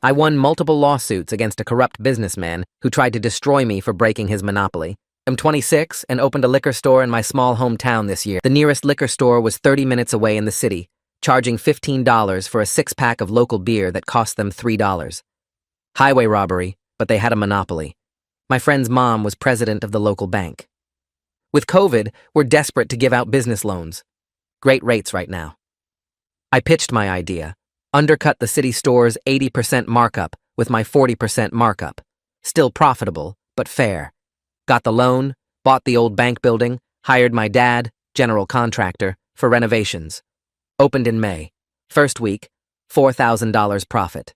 I won multiple lawsuits against a corrupt businessman who tried to destroy me for breaking his monopoly. I'm 26 and opened a liquor store in my small hometown this year. The nearest liquor store was 30 minutes away in the city, charging $15 for a six-pack of local beer that cost them $3. Highway robbery, but they had a monopoly. My friend's mom was president of the local bank. With COVID, we're desperate to give out business loans. Great rates right now. I pitched my idea, undercut the city store's 80% markup with my 40% markup. Still profitable, but fair. Got the loan, bought the old bank building, hired my dad, general contractor, for renovations. Opened in May. First week, $4,000 profit.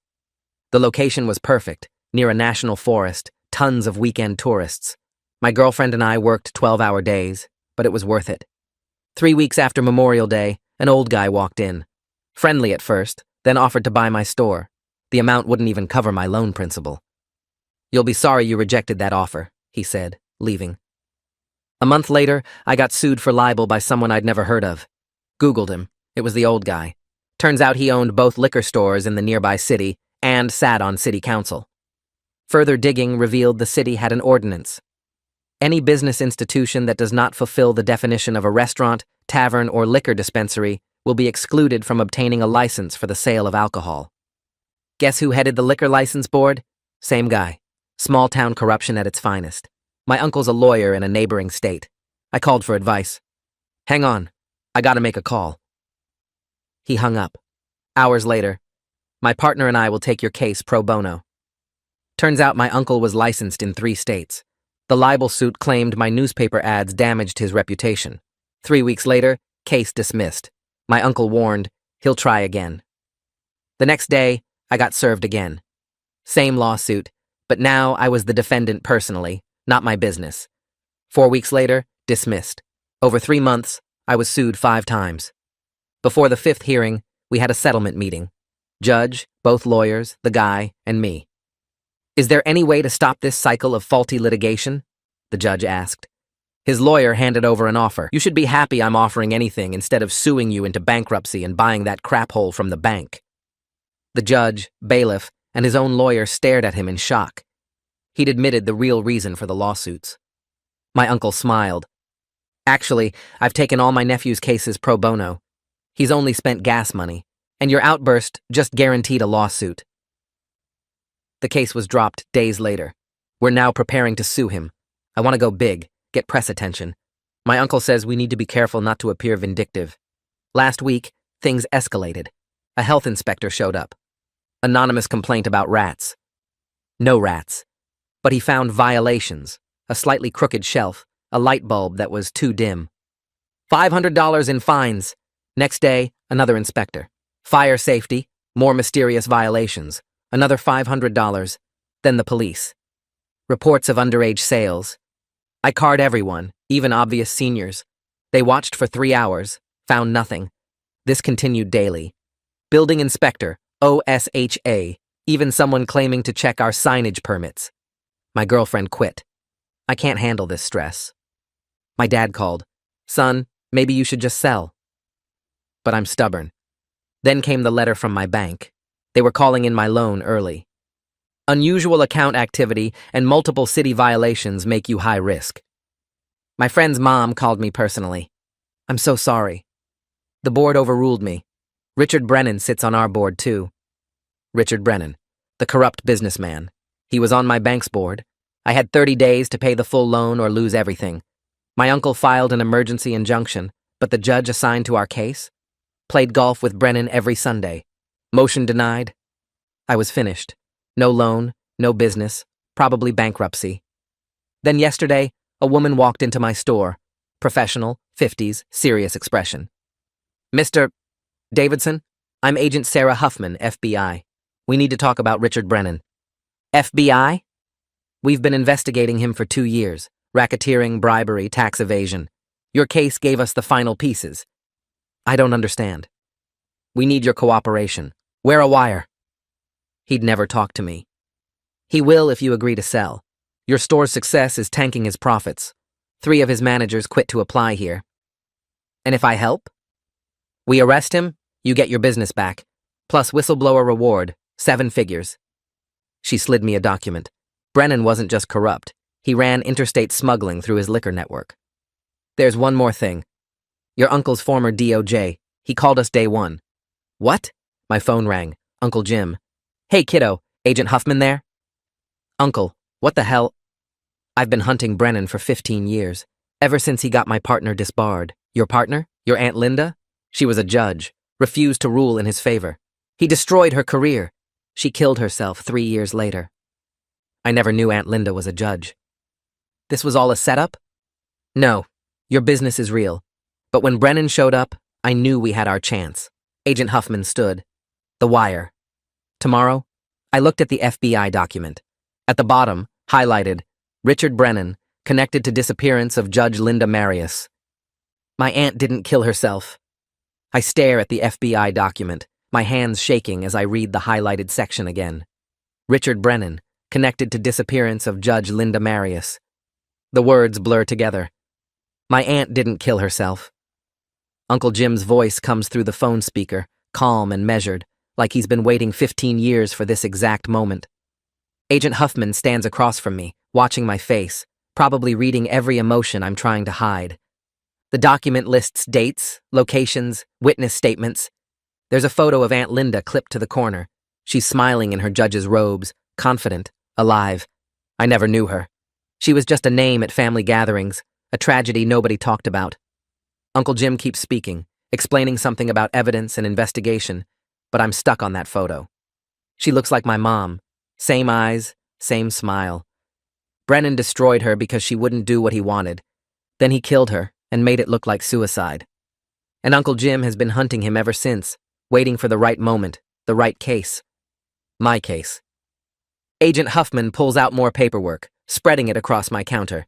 The location was perfect, near a national forest, tons of weekend tourists. My girlfriend and I worked 12-hour days, but it was worth it. 3 weeks after Memorial Day, an old guy walked in. Friendly at first, then offered to buy my store. The amount wouldn't even cover my loan principal. "You'll be sorry you rejected that offer," he said, leaving. A month later, I got sued for libel by someone I'd never heard of. Googled him. It was the old guy. Turns out he owned both liquor stores in the nearby city and sat on city council. Further digging revealed the city had an ordinance. Any business institution that does not fulfill the definition of a restaurant, tavern, or liquor dispensary will be excluded from obtaining a license for the sale of alcohol. Guess who headed the liquor license board? Same guy. Small-town corruption at its finest. My uncle's a lawyer in a neighboring state. I called for advice. "Hang on, I gotta make a call." He hung up. Hours later, "My partner and I will take your case pro bono." Turns out my uncle was licensed in 3 states. The libel suit claimed my newspaper ads damaged his reputation. 3 weeks later, case dismissed. My uncle warned, he'll try again. The next day, I got served again. Same lawsuit, but now I was the defendant personally, not my business. 4 weeks later, dismissed. Over 3 months, I was sued 5 times. Before the 5th hearing, we had a settlement meeting. Judge, both lawyers, the guy, and me. "Is there any way to stop this cycle of faulty litigation?" the judge asked. His lawyer handed over an offer. "You should be happy I'm offering anything instead of suing you into bankruptcy and buying that crap hole from the bank." The judge, bailiff, and his own lawyer stared at him in shock. He'd admitted the real reason for the lawsuits. My uncle smiled. "Actually, I've taken all my nephew's cases pro bono. He's only spent gas money, and your outburst just guaranteed a lawsuit." The case was dropped days later. We're now preparing to sue him. I want to go big, get press attention. My uncle says we need to be careful not to appear vindictive. Last week, things escalated. A health inspector showed up. Anonymous complaint about rats. No rats. But he found violations, a slightly crooked shelf, a light bulb that was too dim. $500 in fines. Next day, another inspector. Fire safety, more mysterious violations. Another $500. Then the police. Reports of underage sales. I card everyone, even obvious seniors. They watched for 3 hours, found nothing. This continued daily. Building inspector, OSHA, even someone claiming to check our signage permits. My girlfriend quit. I can't handle this stress. My dad called. "Son, maybe you should just sell." But I'm stubborn. Then came the letter from my bank. They were calling in my loan early. Unusual account activity and multiple city violations make you high risk. My friend's mom called me personally. "I'm so sorry." The board overruled me. Richard Brennan sits on our board too. Richard Brennan, the corrupt businessman. He was on my bank's board. I had 30 days to pay the full loan or lose everything. My uncle filed an emergency injunction, but the judge assigned to our case played golf with Brennan every Sunday. Motion denied. I was finished. No loan, no business, probably bankruptcy. Then yesterday, a woman walked into my store. Professional, 50s, serious expression. "Mr. Davidson, I'm Agent Sarah Huffman, FBI. We need to talk about Richard Brennan." "FBI? We've been investigating him for 2 years. Racketeering, bribery, tax evasion. Your case gave us the final pieces." "I don't understand." "We need your cooperation. Wear a wire." He'd never talk to me. "He will if you agree to sell. Your store's success is tanking his profits. 3 of his managers quit to apply here." "And if I help?" "We arrest him, you get your business back, plus whistleblower reward, 7 figures. She slid me a document. Brennan wasn't just corrupt. He ran interstate smuggling through his liquor network. There's one more thing. Your uncle's former DOJ. He called us day one. What? My phone rang. Uncle Jim. Hey, kiddo. Agent Huffman there? Uncle, what the hell? I've been hunting Brennan for 15 years. Ever since he got my partner disbarred. Your partner? Your Aunt Linda? She was a judge. Refused to rule in his favor. He destroyed her career. She killed herself 3 years later. I never knew Aunt Linda was a judge. This was all a setup? No, your business is real. But when Brennan showed up, I knew we had our chance. Agent Huffman stood. The wire. Tomorrow? I looked at the FBI document. At the bottom, highlighted, Richard Brennan, connected to disappearance of Judge Linda Marius. My aunt didn't kill herself. I stare at the FBI document, my hands shaking as I read the highlighted section again. Richard Brennan, connected to disappearance of Judge Linda Marius. The words blur together. My aunt didn't kill herself. Uncle Jim's voice comes through the phone speaker, calm and measured, like he's been waiting 15 years for this exact moment. Agent Huffman stands across from me, watching my face, probably reading every emotion I'm trying to hide. The document lists dates, locations, witness statements. There's a photo of Aunt Linda clipped to the corner. She's smiling in her judge's robes, confident, alive. I never knew her. She was just a name at family gatherings, a tragedy nobody talked about. Uncle Jim keeps speaking, explaining something about evidence and investigation, but I'm stuck on that photo. She looks like my mom. Same eyes, same smile. Brennan destroyed her because she wouldn't do what he wanted. Then he killed her and made it look like suicide. And Uncle Jim has been hunting him ever since, waiting for the right moment, the right case. My case. Agent Huffman pulls out more paperwork, spreading it across my counter.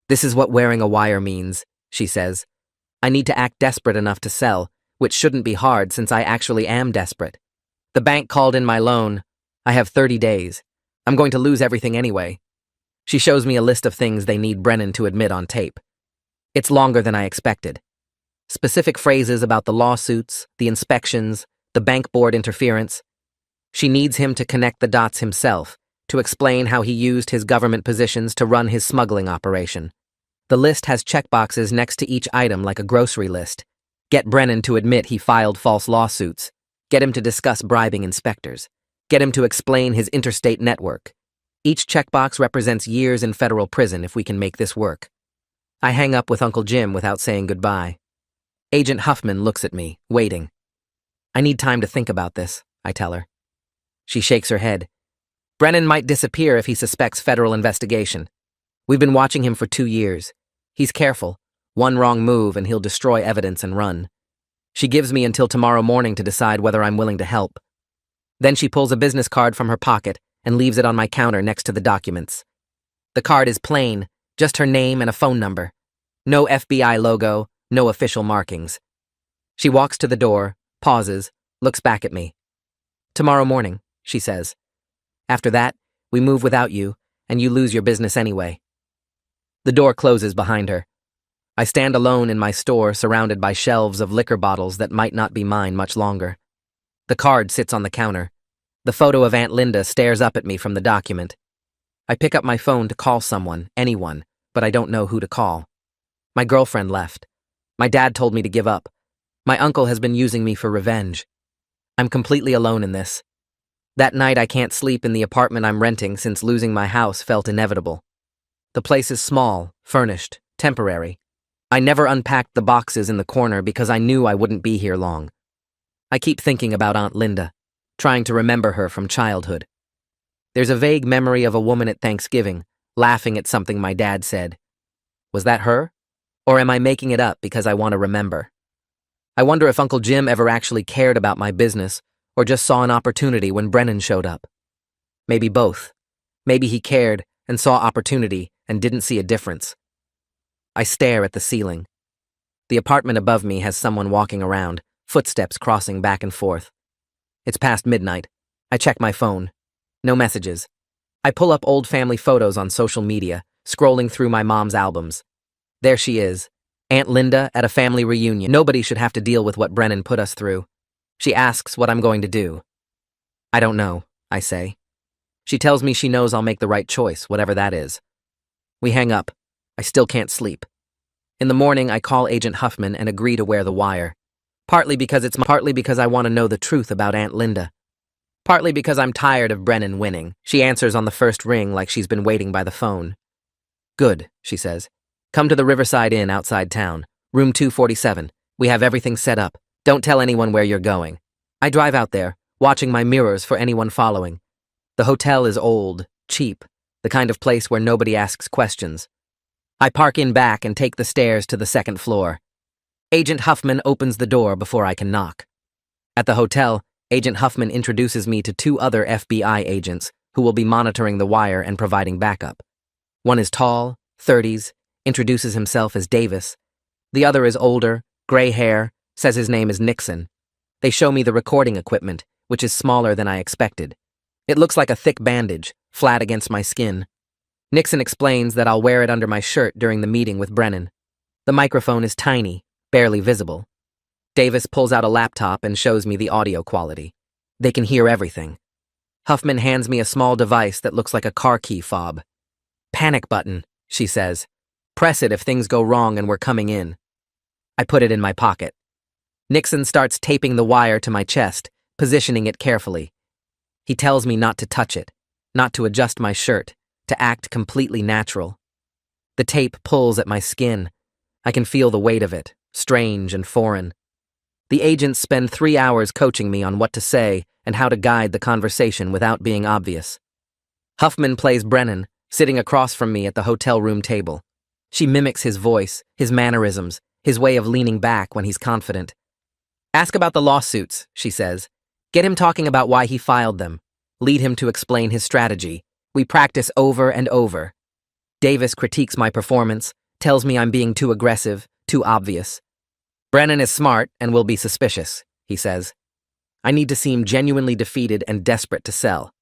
This is what wearing a wire means, she says. I need to act desperate enough to sell, which shouldn't be hard since I actually am desperate. The bank called in my loan. I have 30 days. I'm going to lose everything anyway. She shows me a list of things they need Brennan to admit on tape. It's longer than I expected. Specific phrases about the lawsuits, the inspections, the bank board interference. She needs him to connect the dots himself, to explain how he used his government positions to run his smuggling operation. The list has checkboxes next to each item like a grocery list. Get Brennan to admit he filed false lawsuits. Get him to discuss bribing inspectors. Get him to explain his interstate network. Each checkbox represents years in federal prison if we can make this work. I hang up with Uncle Jim without saying goodbye. Agent Huffman looks at me, waiting. I need time to think about this, I tell her. She shakes her head. Brennan might disappear if he suspects federal investigation. We've been watching him for 2 years. He's careful. One wrong move and he'll destroy evidence and run. She gives me until tomorrow morning to decide whether I'm willing to help. Then she pulls a business card from her pocket and leaves it on my counter next to the documents. The card is plain, just her name and a phone number. No FBI logo, no official markings. She walks to the door, pauses, looks back at me. Tomorrow morning, she says. After that, we move without you, and you lose your business anyway. The door closes behind her. I stand alone in my store surrounded by shelves of liquor bottles that might not be mine much longer. The card sits on the counter. The photo of Aunt Linda stares up at me from the document. I pick up my phone to call someone, anyone, but I don't know who to call. My girlfriend left. My dad told me to give up. My uncle has been using me for revenge. I'm completely alone in this. That night I can't sleep in the apartment I'm renting since losing my house felt inevitable. The place is small, furnished, temporary. I never unpacked the boxes in the corner because I knew I wouldn't be here long. I keep thinking about Aunt Linda, trying to remember her from childhood. There's a vague memory of a woman at Thanksgiving, laughing at something my dad said. Was that her? Or am I making it up because I want to remember? I wonder if Uncle Jim ever actually cared about my business or just saw an opportunity when Brennan showed up. Maybe both. Maybe he cared and saw opportunity and didn't see a difference. I stare at the ceiling. The apartment above me has someone walking around, footsteps crossing back and forth. It's past midnight. I check my phone. No messages. I pull up old family photos on social media, scrolling through my mom's albums. There she is, Aunt Linda at a family reunion. Nobody should have to deal with what Brennan put us through. She asks what I'm going to do. I don't know, I say. She tells me she knows I'll make the right choice, whatever that is. We hang up. I still can't sleep. In the morning, I call Agent Huffman and agree to wear the wire. Partly because I want to know the truth about Aunt Linda. Partly because I'm tired of Brennan winning. She answers on the first ring like she's been waiting by the phone. Good, she says. Come to the Riverside Inn outside town. Room 247. We have everything set up. Don't tell anyone where you're going. I drive out there, watching my mirrors for anyone following. The hotel is old, cheap, the kind of place where nobody asks questions. I park in back and take the stairs to the second floor. Agent Huffman opens the door before I can knock. At the hotel, Agent Huffman introduces me to two other FBI agents who will be monitoring the wire and providing backup. One is tall, 30s, introduces himself as Davis. The other is older, gray hair, says his name is Nixon. They show me the recording equipment, which is smaller than I expected. It looks like a thick bandage, flat against my skin. Nixon explains that I'll wear it under my shirt during the meeting with Brennan. The microphone is tiny, barely visible. Davis pulls out a laptop and shows me the audio quality. They can hear everything. Huffman hands me a small device that looks like a car key fob. Panic button, she says. Press it if things go wrong and we're coming in. I put it in my pocket. Nixon starts taping the wire to my chest, positioning it carefully. He tells me not to touch it, not to adjust my shirt, to act completely natural. The tape pulls at my skin. I can feel the weight of it, strange and foreign. The agents spend 3 hours coaching me on what to say and how to guide the conversation without being obvious. Huffman plays Brennan, sitting across from me at the hotel room table. She mimics his voice, his mannerisms, his way of leaning back when he's confident. Ask about the lawsuits, she says. Get him talking about why he filed them. Lead him to explain his strategy. We practice over and over. Davis critiques my performance, tells me I'm being too aggressive, too obvious. Brennan is smart and will be suspicious, he says. I need to seem genuinely defeated and desperate to sell.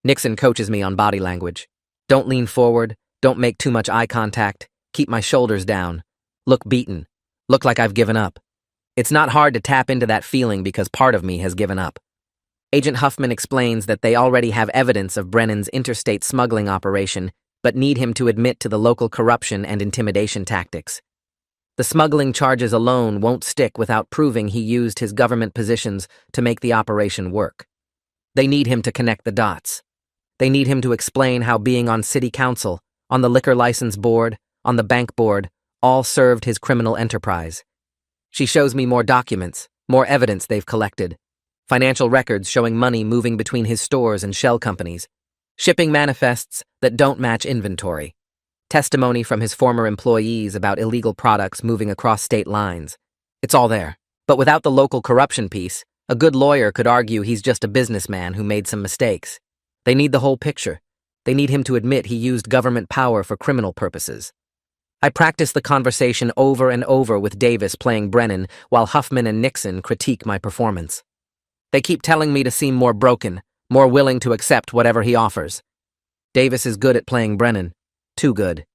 Nixon coaches me on body language. Don't lean forward, don't make too much eye contact, keep my shoulders down. Look beaten. Look like I've given up. It's not hard to tap into that feeling because part of me has given up. Agent Huffman explains that they already have evidence of Brennan's interstate smuggling operation, but need him to admit to the local corruption and intimidation tactics. The smuggling charges alone won't stick without proving he used his government positions to make the operation work. They need him to connect the dots. They need him to explain how being on city council, on the liquor license board, on the bank board, all served his criminal enterprise. She shows me more documents, more evidence they've collected. Financial records showing money moving between his stores and shell companies. Shipping manifests that don't match inventory. Testimony from his former employees about illegal products moving across state lines. It's all there. But without the local corruption piece, a good lawyer could argue he's just a businessman who made some mistakes. They need the whole picture. They need him to admit he used government power for criminal purposes. I practice the conversation over and over with Davis playing Brennan while Huffman and Nixon critique my performance. They keep telling me to seem more broken, more willing to accept whatever he offers. Davis is good at playing Brennan. Too good.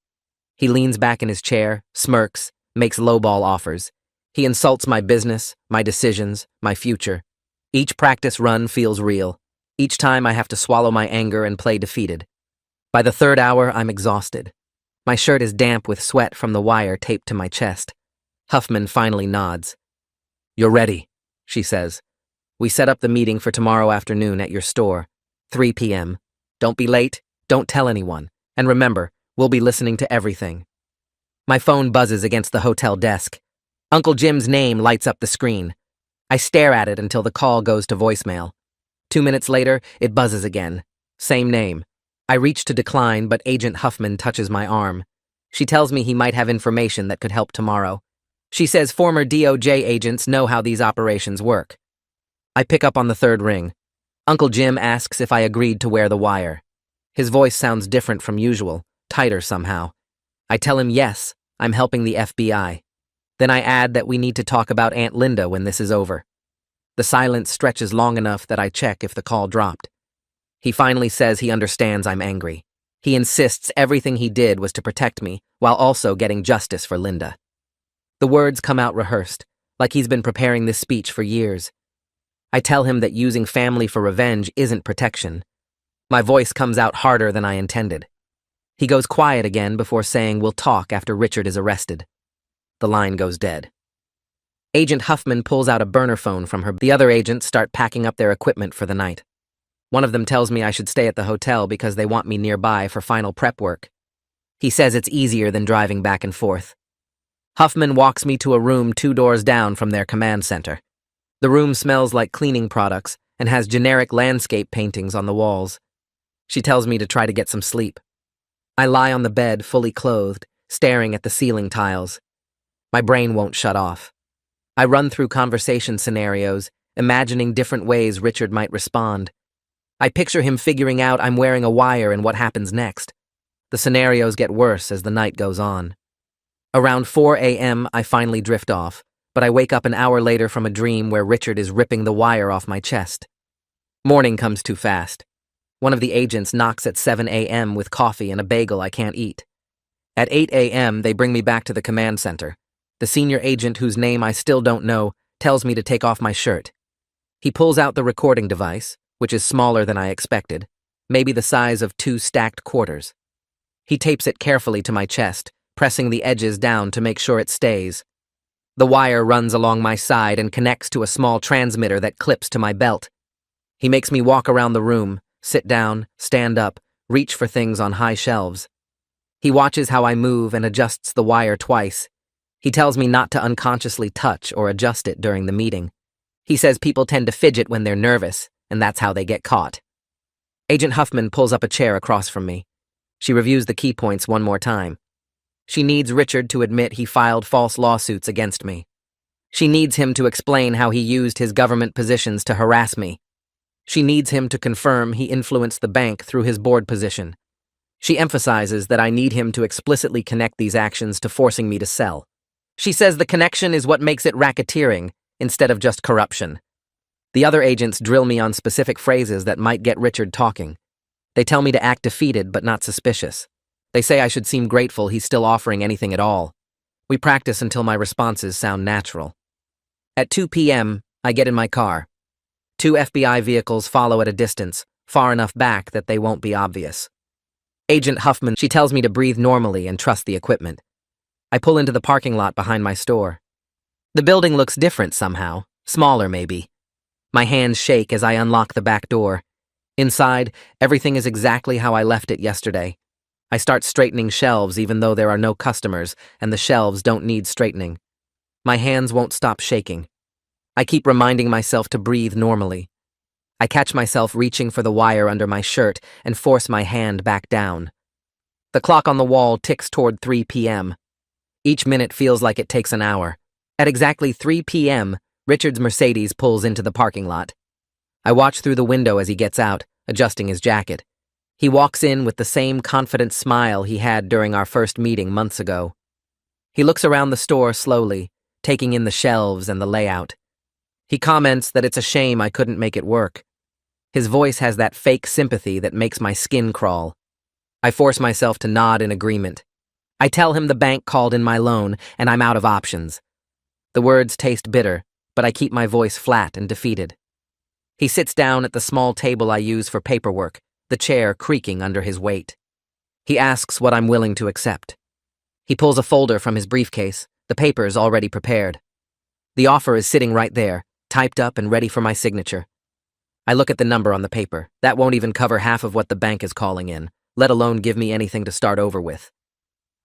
He leans back in his chair, smirks, makes lowball offers. He insults my business, my decisions, my future. Each practice run feels real. Each time I have to swallow my anger and play defeated. By the third hour, I'm exhausted. My shirt is damp with sweat from the wire taped to my chest. Huffman finally nods. You're ready, she says. We set up the meeting for tomorrow afternoon at your store, 3 p.m. Don't be late, don't tell anyone. And remember, we'll be listening to everything. My phone buzzes against the hotel desk. Uncle Jim's name lights up the screen. I stare at it until the call goes to voicemail. 2 minutes later, it buzzes again. Same name. I reach to decline, but Agent Huffman touches my arm. She tells me he might have information that could help tomorrow. She says former DOJ agents know how these operations work. I pick up on the third ring. Uncle Jim asks if I agreed to wear the wire. His voice sounds different from usual, tighter somehow. I tell him yes, I'm helping the FBI. Then I add that we need to talk about Aunt Linda when this is over. The silence stretches long enough that I check if the call dropped. He finally says he understands I'm angry. He insists everything he did was to protect me, while also getting justice for Linda. The words come out rehearsed, like he's been preparing this speech for years. I tell him that using family for revenge isn't protection. My voice comes out harder than I intended. He goes quiet again before saying we'll talk after Richard is arrested. The line goes dead. Agent Huffman pulls out a burner phone from her. The other agents start packing up their equipment for the night. One of them tells me I should stay at the hotel because they want me nearby for final prep work. He says it's easier than driving back and forth. Huffman walks me to a room 2 doors down from their command center. The room smells like cleaning products and has generic landscape paintings on the walls. She tells me to try to get some sleep. I lie on the bed, fully clothed, staring at the ceiling tiles. My brain won't shut off. I run through conversation scenarios, imagining different ways Richard might respond. I picture him figuring out I'm wearing a wire and what happens next. The scenarios get worse as the night goes on. Around 4 a.m., I finally drift off, but I wake up an hour later from a dream where Richard is ripping the wire off my chest. Morning comes too fast. One of the agents knocks at 7 a.m. with coffee and a bagel I can't eat. At 8 a.m., they bring me back to the command center. The senior agent, whose name I still don't know, tells me to take off my shirt. He pulls out the recording device, which is smaller than I expected, maybe the size of 2 stacked quarters. He tapes it carefully to my chest, pressing the edges down to make sure it stays. The wire runs along my side and connects to a small transmitter that clips to my belt. He makes me walk around the room, sit down, stand up, reach for things on high shelves. He watches how I move and adjusts the wire twice. He tells me not to unconsciously touch or adjust it during the meeting. He says people tend to fidget when they're nervous, and that's how they get caught. Agent Huffman pulls up a chair across from me. She reviews the key points one more time. She needs Richard to admit he filed false lawsuits against me. She needs him to explain how he used his government positions to harass me. She needs him to confirm he influenced the bank through his board position. She emphasizes that I need him to explicitly connect these actions to forcing me to sell. She says the connection is what makes it racketeering instead of just corruption. The other agents drill me on specific phrases that might get Richard talking. They tell me to act defeated but not suspicious. They say I should seem grateful he's still offering anything at all. We practice until my responses sound natural. At 2 p.m., I get in my car. 2 FBI vehicles follow at a distance, far enough back that they won't be obvious. Agent Huffman, she tells me to breathe normally and trust the equipment. I pull into the parking lot behind my store. The building looks different somehow, smaller maybe. My hands shake as I unlock the back door. Inside, everything is exactly how I left it yesterday. I start straightening shelves even though there are no customers and the shelves don't need straightening. My hands won't stop shaking. I keep reminding myself to breathe normally. I catch myself reaching for the wire under my shirt and force my hand back down. The clock on the wall ticks toward 3 p.m. Each minute feels like it takes an hour. At exactly 3 p.m., Richard's Mercedes pulls into the parking lot. I watch through the window as he gets out, adjusting his jacket. He walks in with the same confident smile he had during our first meeting months ago. He looks around the store slowly, taking in the shelves and the layout. He comments that it's a shame I couldn't make it work. His voice has that fake sympathy that makes my skin crawl. I force myself to nod in agreement. I tell him the bank called in my loan and I'm out of options. The words taste bitter, but I keep my voice flat and defeated. He sits down at the small table I use for paperwork, the chair creaking under his weight. He asks what I'm willing to accept. He pulls a folder from his briefcase, the papers already prepared. The offer is sitting right there, typed up and ready for my signature. I look at the number on the paper. That won't even cover half of what the bank is calling in, let alone give me anything to start over with.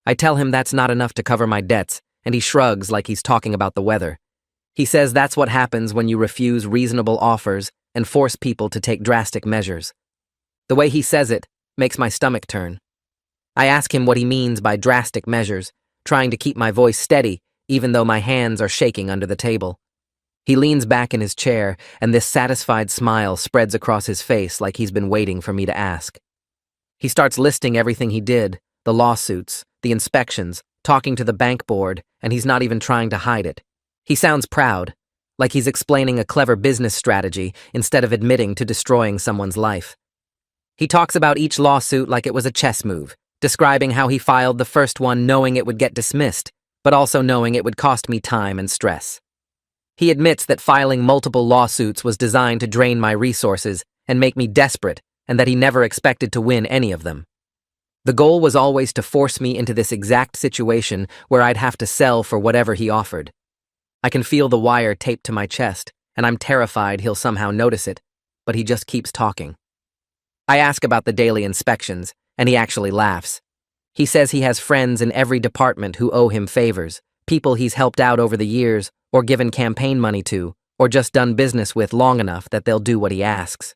I tell him that's not enough to cover my debts, and he shrugs like he's talking about the weather. He says that's what happens when you refuse reasonable offers and force people to take drastic measures. The way he says it makes my stomach turn. I ask him what he means by drastic measures, trying to keep my voice steady even though my hands are shaking under the table. He leans back in his chair, and this satisfied smile spreads across his face like he's been waiting for me to ask. He starts listing everything he did, the lawsuits, the inspections, talking to the bank board, and he's not even trying to hide it. He sounds proud, like he's explaining a clever business strategy instead of admitting to destroying someone's life. He talks about each lawsuit like it was a chess move, describing how he filed the first one knowing it would get dismissed, but also knowing it would cost me time and stress. He admits that filing multiple lawsuits was designed to drain my resources and make me desperate and that he never expected to win any of them. The goal was always to force me into this exact situation where I'd have to sell for whatever he offered. I can feel the wire taped to my chest, and I'm terrified he'll somehow notice it, but he just keeps talking. I ask about the daily inspections, and he actually laughs. He says he has friends in every department who owe him favors, people he's helped out over the years, or given campaign money to, or just done business with long enough that they'll do what he asks.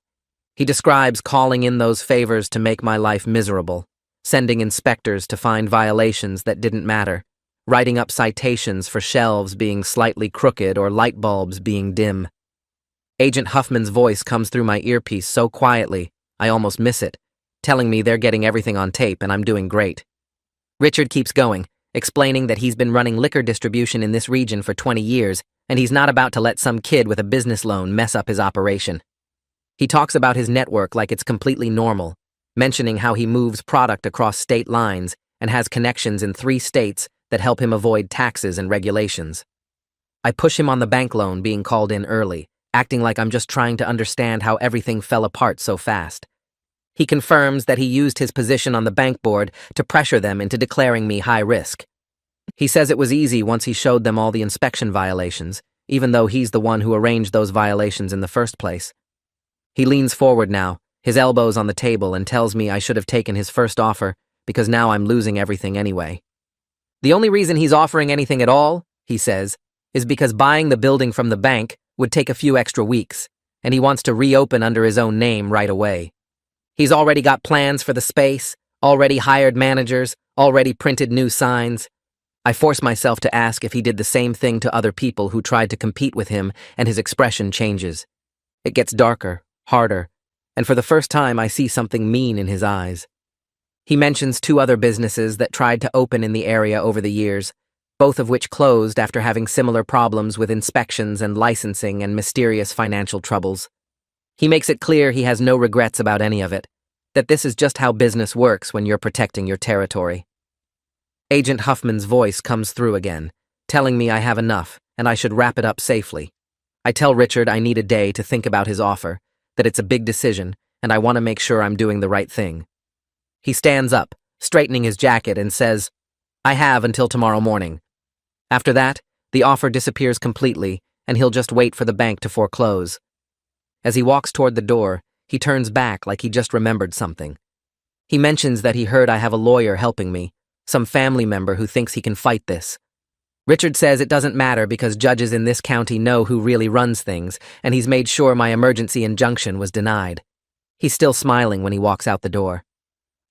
He describes calling in those favors to make my life miserable, sending inspectors to find violations that didn't matter, writing up citations for shelves being slightly crooked or light bulbs being dim. Agent Huffman's voice comes through my earpiece so quietly, I almost miss it, telling me they're getting everything on tape and I'm doing great. Richard keeps going, explaining that he's been running liquor distribution in this region for 20 years, and he's not about to let some kid with a business loan mess up his operation. He talks about his network like it's completely normal, mentioning how he moves product across state lines and has connections in 3 states that help him avoid taxes and regulations. I push him on the bank loan being called in early, acting like I'm just trying to understand how everything fell apart so fast. He confirms that he used his position on the bank board to pressure them into declaring me high risk. He says it was easy once he showed them all the inspection violations, even though he's the one who arranged those violations in the first place. He leans forward now, his elbows on the table, and tells me I should have taken his first offer because now I'm losing everything anyway. The only reason he's offering anything at all, he says, is because buying the building from the bank would take a few extra weeks, and he wants to reopen under his own name right away. He's already got plans for the space, already hired managers, already printed new signs. I force myself to ask if he did the same thing to other people who tried to compete with him, and his expression changes. It gets darker, harder, and for the first time I see something mean in his eyes. He mentions 2 other businesses that tried to open in the area over the years, both of which closed after having similar problems with inspections and licensing and mysterious financial troubles. He makes it clear he has no regrets about any of it, that this is just how business works when you're protecting your territory. Agent Huffman's voice comes through again, telling me I have enough and I should wrap it up safely. I tell Richard I need a day to think about his offer, that it's a big decision, and I want to make sure I'm doing the right thing. He stands up, straightening his jacket, and says, "I have until tomorrow morning." After that, the offer disappears completely, and he'll just wait for the bank to foreclose. As he walks toward the door, he turns back like he just remembered something. He mentions that he heard I have a lawyer helping me, some family member who thinks he can fight this. Richard says it doesn't matter because judges in this county know who really runs things, and he's made sure my emergency injunction was denied. He's still smiling when he walks out the door.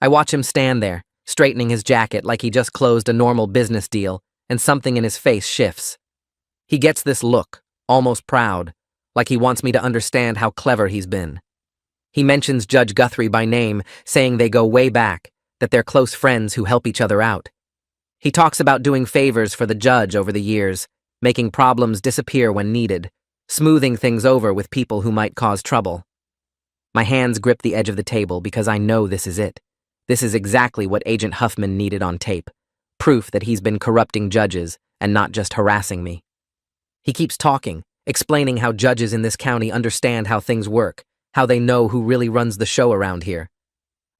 I watch him stand there, straightening his jacket like he just closed a normal business deal, and something in his face shifts. He gets this look, almost proud, like he wants me to understand how clever he's been. He mentions Judge Guthrie by name, saying they go way back, that they're close friends who help each other out. He talks about doing favors for the judge over the years, making problems disappear when needed, smoothing things over with people who might cause trouble. My hands grip the edge of the table because I know this is it. This is exactly what Agent Huffman needed on tape, proof that he's been corrupting judges and not just harassing me. He keeps talking, explaining how judges in this county understand how things work, how they know who really runs the show around here.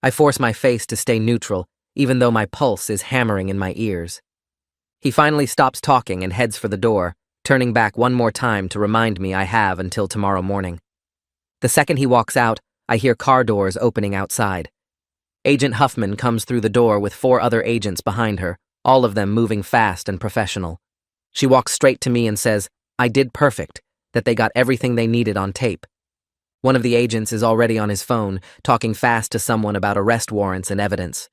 I force my face to stay neutral, even though my pulse is hammering in my ears. He finally stops talking and heads for the door, turning back one more time to remind me I have until tomorrow morning. The second he walks out, I hear car doors opening outside. Agent Huffman comes through the door with 4 other agents behind her, all of them moving fast and professional. She walks straight to me and says, I did perfect, that they got everything they needed on tape. One of the agents is already on his phone, talking fast to someone about arrest warrants and evidence.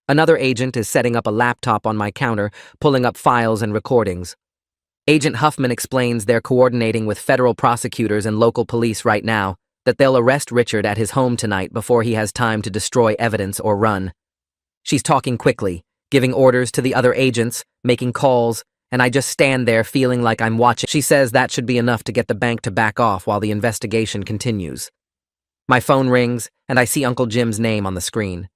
Another agent is setting up a laptop on my counter, pulling up files and recordings. Agent Huffman explains they're coordinating with federal prosecutors and local police right now, that they'll arrest Richard at his home tonight before he has time to destroy evidence or run. She's talking quickly, giving orders to the other agents, making calls, and I just stand there feeling like I'm watching. She says that should be enough to get the bank to back off while the investigation continues. My phone rings, and I see Uncle Jim's name on the screen.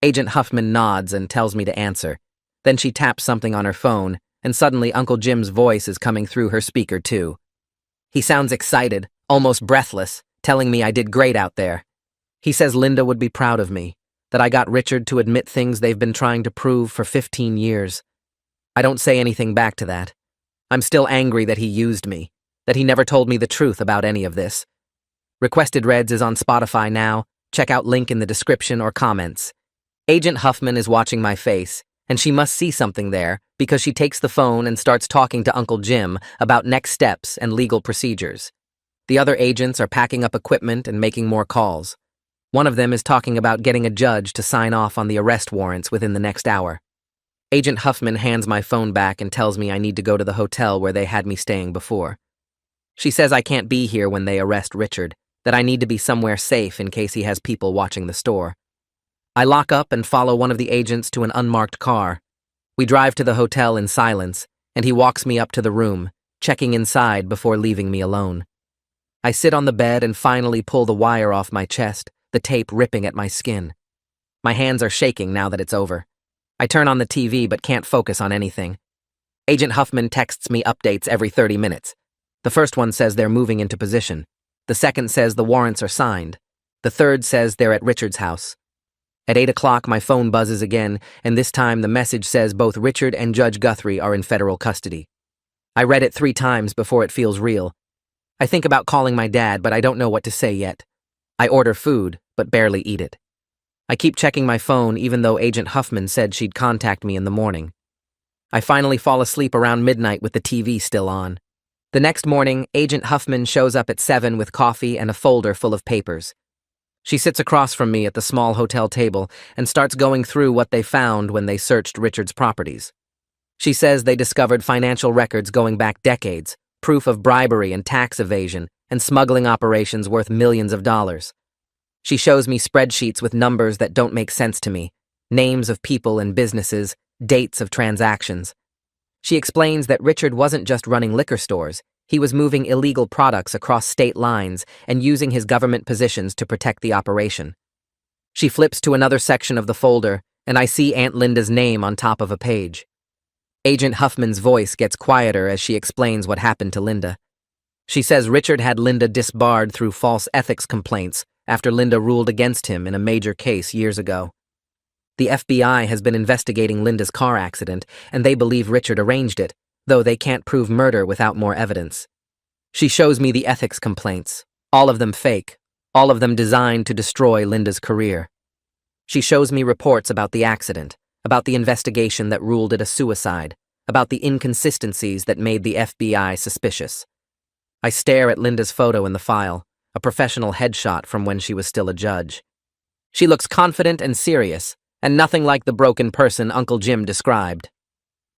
Agent Huffman nods and tells me to answer. Then she taps something on her phone, and suddenly Uncle Jim's voice is coming through her speaker too. He sounds excited, almost breathless, telling me I did great out there. He says Linda would be proud of me, that I got Richard to admit things they've been trying to prove for 15 years. I don't say anything back to that. I'm still angry that he used me, that he never told me the truth about any of this. Requested Reds is on Spotify now. Check out link in the description or comments. Agent Huffman is watching my face, and she must see something there because she takes the phone and starts talking to Uncle Jim about next steps and legal procedures. The other agents are packing up equipment and making more calls. One of them is talking about getting a judge to sign off on the arrest warrants within the next hour. Agent Huffman hands my phone back and tells me I need to go to the hotel where they had me staying before. She says I can't be here when they arrest Richard, that I need to be somewhere safe in case he has people watching the store. I lock up and follow one of the agents to an unmarked car. We drive to the hotel in silence, and he walks me up to the room, checking inside before leaving me alone. I sit on the bed and finally pull the wire off my chest, the tape ripping at my skin. My hands are shaking now that it's over. I turn on the TV but can't focus on anything. Agent Huffman texts me updates every 30 minutes. The first one says they're moving into position. The second says the warrants are signed. The third says they're at Richard's house. At 8 o'clock, my phone buzzes again, and this time the message says both Richard and Judge Guthrie are in federal custody. I read it 3 times before it feels real. I think about calling my dad, but I don't know what to say yet. I order food, but barely eat it. I keep checking my phone even though Agent Huffman said she'd contact me in the morning. I finally fall asleep around midnight with the TV still on. The next morning, Agent Huffman shows up at 7 with coffee and a folder full of papers. She sits across from me at the small hotel table and starts going through what they found when they searched Richard's properties. She says they discovered financial records going back decades, proof of bribery and tax evasion, and smuggling operations worth millions of dollars. She shows me spreadsheets with numbers that don't make sense to me, names of people and businesses, dates of transactions. She explains that Richard wasn't just running liquor stores, he was moving illegal products across state lines and using his government positions to protect the operation. She flips to another section of the folder, and I see Aunt Linda's name on top of a page. Agent Huffman's voice gets quieter as she explains what happened to Linda. She says Richard had Linda disbarred through false ethics complaints after Linda ruled against him in a major case years ago. The FBI has been investigating Linda's car accident, and they believe Richard arranged it, though they can't prove murder without more evidence. She shows me the ethics complaints, all of them fake, all of them designed to destroy Linda's career. She shows me reports about the accident, about the investigation that ruled it a suicide, about the inconsistencies that made the FBI suspicious. I stare at Linda's photo in the file, a professional headshot from when she was still a judge. She looks confident and serious, and nothing like the broken person Uncle Jim described.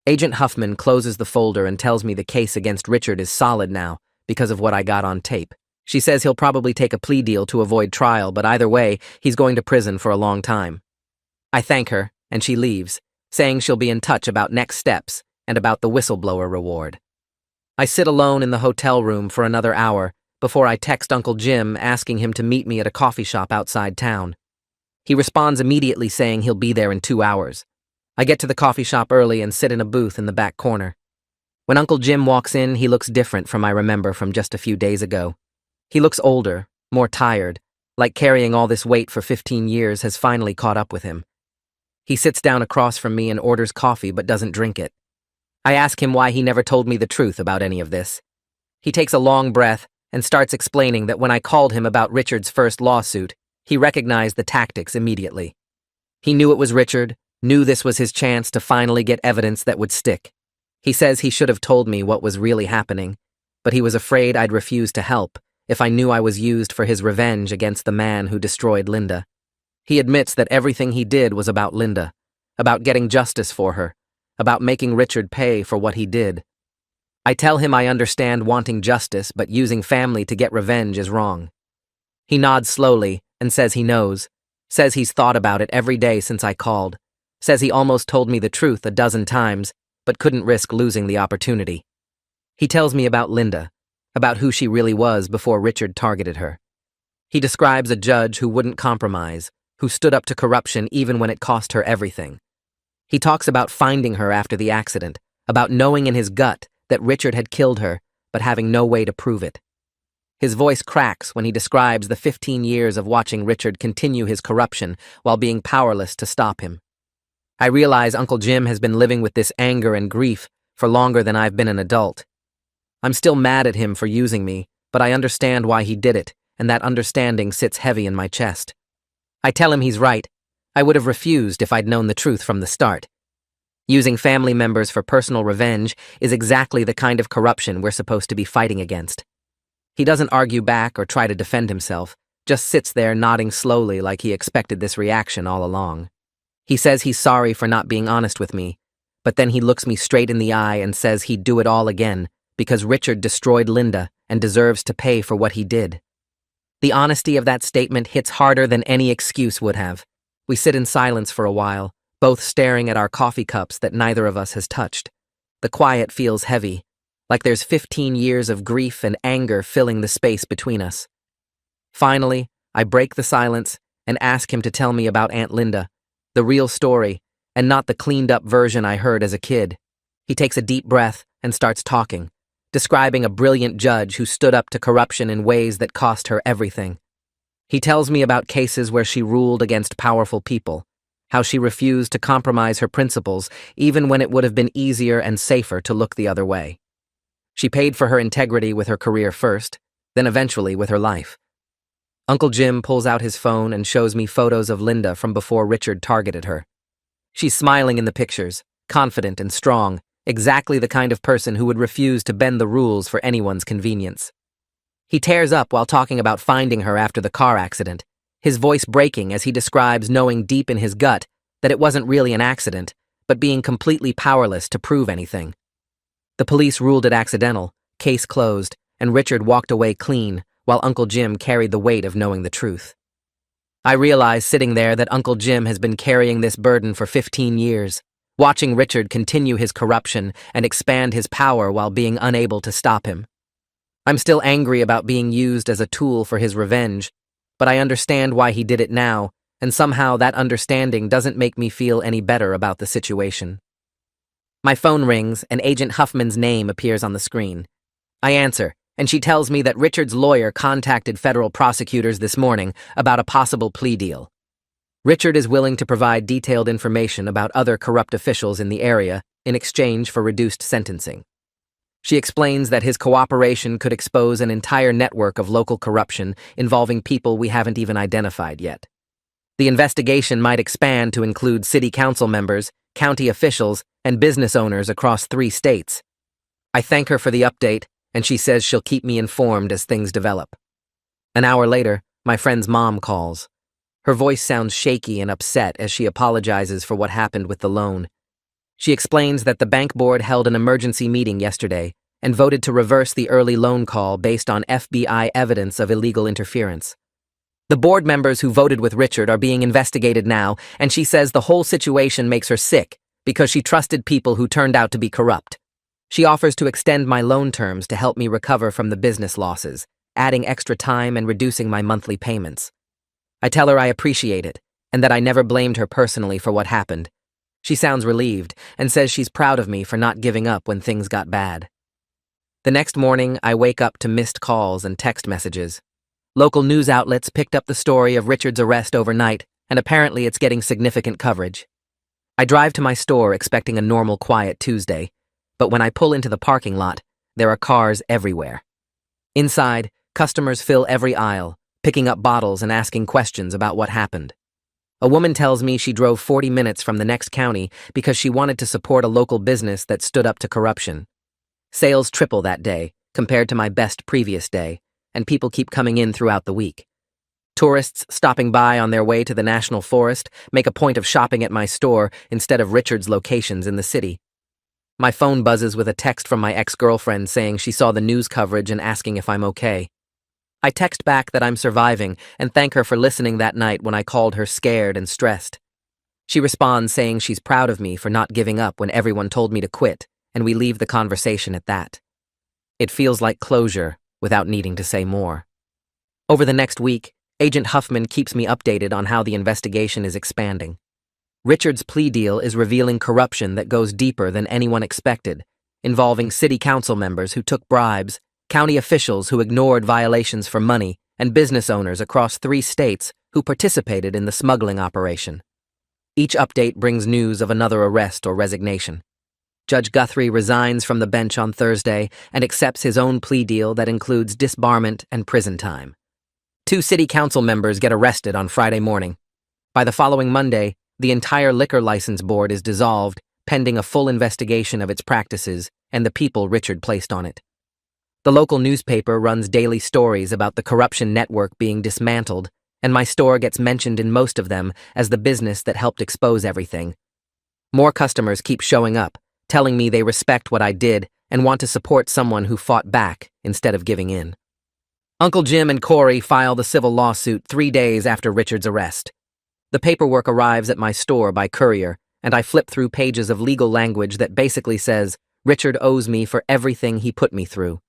Agent Huffman closes the folder and tells me the case against Richard is solid now because of what I got on tape. She says he'll probably take a plea deal to avoid trial, but either way, he's going to prison for a long time. I thank her, and she leaves, saying she'll be in touch about next steps and about the whistleblower reward. I sit alone in the hotel room for another hour before I text Uncle Jim asking him to meet me at a coffee shop outside town. He responds immediately saying he'll be there in 2 hours. I get to the coffee shop early and sit in a booth in the back corner. When Uncle Jim walks in, he looks different from I remember from just a few days ago. He looks older, more tired, like carrying all this weight for 15 years has finally caught up with him. He sits down across from me and orders coffee but doesn't drink it. I ask him why he never told me the truth about any of this. He takes a long breath and starts explaining that when I called him about Richard's first lawsuit, he recognized the tactics immediately. He knew it was Richard, knew this was his chance to finally get evidence that would stick. He says he should have told me what was really happening, but he was afraid I'd refuse to help if I knew I was used for his revenge against the man who destroyed Linda. He admits that everything he did was about Linda, about getting justice for her, about making Richard pay for what he did. I tell him I understand wanting justice, but using family to get revenge is wrong. He nods slowly and says he knows, says he's thought about it every day since I called, says he almost told me the truth a dozen times, but couldn't risk losing the opportunity. He tells me about Linda, about who she really was before Richard targeted her. He describes a judge who wouldn't compromise, who stood up to corruption even when it cost her everything. He talks about finding her after the accident, about knowing in his gut that Richard had killed her, but having no way to prove it. His voice cracks when he describes the 15 years of watching Richard continue his corruption while being powerless to stop him. I realize Uncle Jim has been living with this anger and grief for longer than I've been an adult. I'm still mad at him for using me, but I understand why he did it, and that understanding sits heavy in my chest. I tell him he's right. I would have refused if I'd known the truth from the start. Using family members for personal revenge is exactly the kind of corruption we're supposed to be fighting against. He doesn't argue back or try to defend himself, just sits there nodding slowly like he expected this reaction all along. He says he's sorry for not being honest with me, but then he looks me straight in the eye and says he'd do it all again because Richard destroyed Linda and deserves to pay for what he did. The honesty of that statement hits harder than any excuse would have. We sit in silence for a while, both staring at our coffee cups that neither of us has touched. The quiet feels heavy, like there's 15 years of grief and anger filling the space between us. Finally, I break the silence and ask him to tell me about Aunt Linda, the real story, and not the cleaned-up version I heard as a kid. He takes a deep breath and starts talking, describing a brilliant judge who stood up to corruption in ways that cost her everything. He tells me about cases where she ruled against powerful people, how she refused to compromise her principles even when it would have been easier and safer to look the other way. She paid for her integrity with her career first, then eventually with her life. Uncle Jim pulls out his phone and shows me photos of Linda from before Richard targeted her. She's smiling in the pictures, confident and strong, exactly the kind of person who would refuse to bend the rules for anyone's convenience. He tears up while talking about finding her after the car accident, his voice breaking as he describes knowing deep in his gut that it wasn't really an accident, but being completely powerless to prove anything. The police ruled it accidental, case closed, and Richard walked away clean, while Uncle Jim carried the weight of knowing the truth. I realize sitting there that Uncle Jim has been carrying this burden for 15 years, watching Richard continue his corruption and expand his power while being unable to stop him. I'm still angry about being used as a tool for his revenge, but I understand why he did it now, and somehow that understanding doesn't make me feel any better about the situation. My phone rings and Agent Huffman's name appears on the screen. I answer, and she tells me that Richard's lawyer contacted federal prosecutors this morning about a possible plea deal. Richard is willing to provide detailed information about other corrupt officials in the area in exchange for reduced sentencing. She explains that his cooperation could expose an entire network of local corruption involving people we haven't even identified yet. The investigation might expand to include city council members, county officials, and business owners across 3 states. I thank her for the update, and she says she'll keep me informed as things develop. An hour later, my friend's mom calls. Her voice sounds shaky and upset as she apologizes for what happened with the loan. She explains that the bank board held an emergency meeting yesterday and voted to reverse the early loan call based on FBI evidence of illegal interference. The board members who voted with Richard are being investigated now, and she says the whole situation makes her sick because she trusted people who turned out to be corrupt. She offers to extend my loan terms to help me recover from the business losses, adding extra time and reducing my monthly payments. I tell her I appreciate it, and that I never blamed her personally for what happened. She sounds relieved, and says she's proud of me for not giving up when things got bad. The next morning, I wake up to missed calls and text messages. Local news outlets picked up the story of Richard's arrest overnight, and apparently it's getting significant coverage. I drive to my store expecting a normal, quiet Tuesday, but when I pull into the parking lot, there are cars everywhere. Inside, customers fill every aisle, picking up bottles and asking questions about what happened. A woman tells me she drove 40 minutes from the next county because she wanted to support a local business that stood up to corruption. Sales triple that day, compared to my best previous day, and people keep coming in throughout the week. Tourists stopping by on their way to the National Forest make a point of shopping at my store instead of Richard's locations in the city. My phone buzzes with a text from my ex-girlfriend saying she saw the news coverage and asking if I'm okay. I text back that I'm surviving and thank her for listening that night when I called her scared and stressed. She responds saying she's proud of me for not giving up when everyone told me to quit, and we leave the conversation at that. It feels like closure without needing to say more. Over the next week, Agent Huffman keeps me updated on how the investigation is expanding. Richard's plea deal is revealing corruption that goes deeper than anyone expected, involving city council members who took bribes, county officials who ignored violations for money, and business owners across 3 states who participated in the smuggling operation. Each update brings news of another arrest or resignation. Judge Guthrie resigns from the bench on Thursday and accepts his own plea deal that includes disbarment and prison time. 2 city council members get arrested on Friday morning. By the following Monday, the entire liquor license board is dissolved, pending a full investigation of its practices and the people Richard placed on it. The local newspaper runs daily stories about the corruption network being dismantled, and my store gets mentioned in most of them as the business that helped expose everything. More customers keep showing up, telling me they respect what I did and want to support someone who fought back instead of giving in. Uncle Jim and Corey file the civil lawsuit 3 days after Richard's arrest. The paperwork arrives at my store by courier, and I flip through pages of legal language that basically says Richard owes me for everything he put me through.